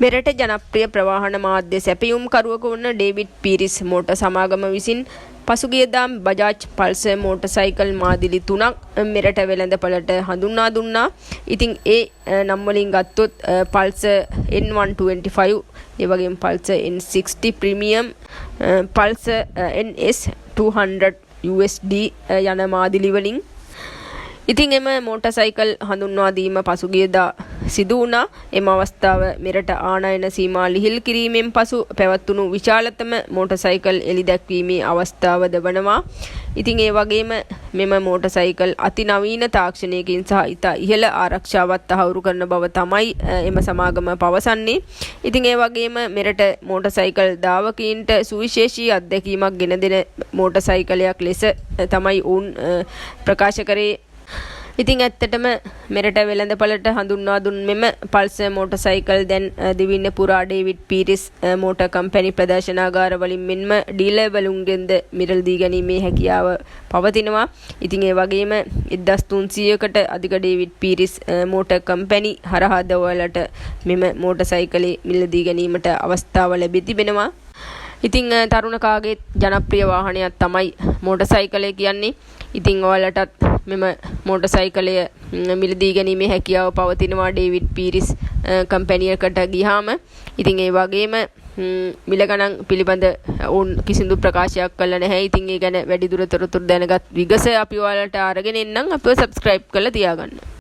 මෙරට ජනප්‍රිය ප්‍රවාහන මාධ්‍ය සැපයුම්කරුවෙකු වන ඩේවිඩ් පීරිස් මෝටර් සමාගම විසින් පසුගියදා බජාජ් පල්සර් මෝටර් සයිකල් මාදිලි 3ක් මෙරට වෙළඳපළට හඳුන්වා දුන්නා. ඉතින් ඒ නම් වලින් ගත්තොත් පල්සර් N125, ඒ වගේම පල්සර් N60 ප්‍රීමියම්, පල්සර් NS 200 USD යන මාදිලි වලින්. ඉතින් එම මෝටර් සයිකල් හඳුන්වා දීම පසුගියදා සිදු වුණා. එම අවස්ථාව මෙරට ආනයන සීමා ලිහිල් කිරීමෙන් පසු පැවැත්වුණු විශාලතම මෝටර් සයිකල් එළිදැක්වීමේ අවස්ථාවද වනවා. ඉතින් ඒ වගේම මෙම මෝටර් සයිකල් අතිනවීන තාක්ෂණයකින් සහ ඉතා ඉහළ ආරක්ෂාවත් තහවුරු කරන බව තමයි එම සමාගම පවසන්නේ. ඉතින් ඒ වගේම මෙරට මෝටර් සයිකල් ධාවකීන්ට සුවිශේෂී අත්දැකීමක් ගෙන දෙන මෝටර් සයිකලයක් ලෙස තමයි ඔවුන් ප්‍රකාශ කරේ. ඉතින් ඇත්තටම මෙරට වෙළඳපළට හඳුන්වා දුන් මෙම පල්සර් මෝටර් සයිකල් දැන් දිවින්න පුරා ඩේවිඩ් පීරිස් මෝටර් කම්පැනි ප්‍රදර්ශනාගාර වලින් මෙන්ම ඩීලර් වලුන්ගෙන්ද මිරල් දී ගැනීමේ හැකියාව පවතිනවා. ඉතින් ඒ වගේම 1300කට අධික ඩේවිඩ් පීරිස් මෝටර් කම්පැනි හරහා දවලට මෙම මෝටර් සයිකලේ මිලදී ගැනීමට අවස්ථාව ලැබී තිබෙනවා. ඉතින් තරුණ කාගේ ජනප්‍රිය වාහනයක් තමයි මෝටර් සයිකලය කියන්නේ. ඉතින් ඔයාලටත් මෙම මෝටර් සයිකලය මිලදී ගැනීමේ හැකියාව පවතිනවා ඩේවිඩ් පීරිස් කම්පැනියකට ගියාම. ඉතින් ඒ වගේම මිල ගණන් පිළිබඳ ඔවුන් කිසිදු ප්‍රකාශයක් කළා නැහැ. ඉතින් ඒ ගැන වැඩිදුර තොරතුරු දැනගත් විගස අපි ඔයාලට අරගෙන එන්නම්. අපිව subscribe කරලා තියාගන්න.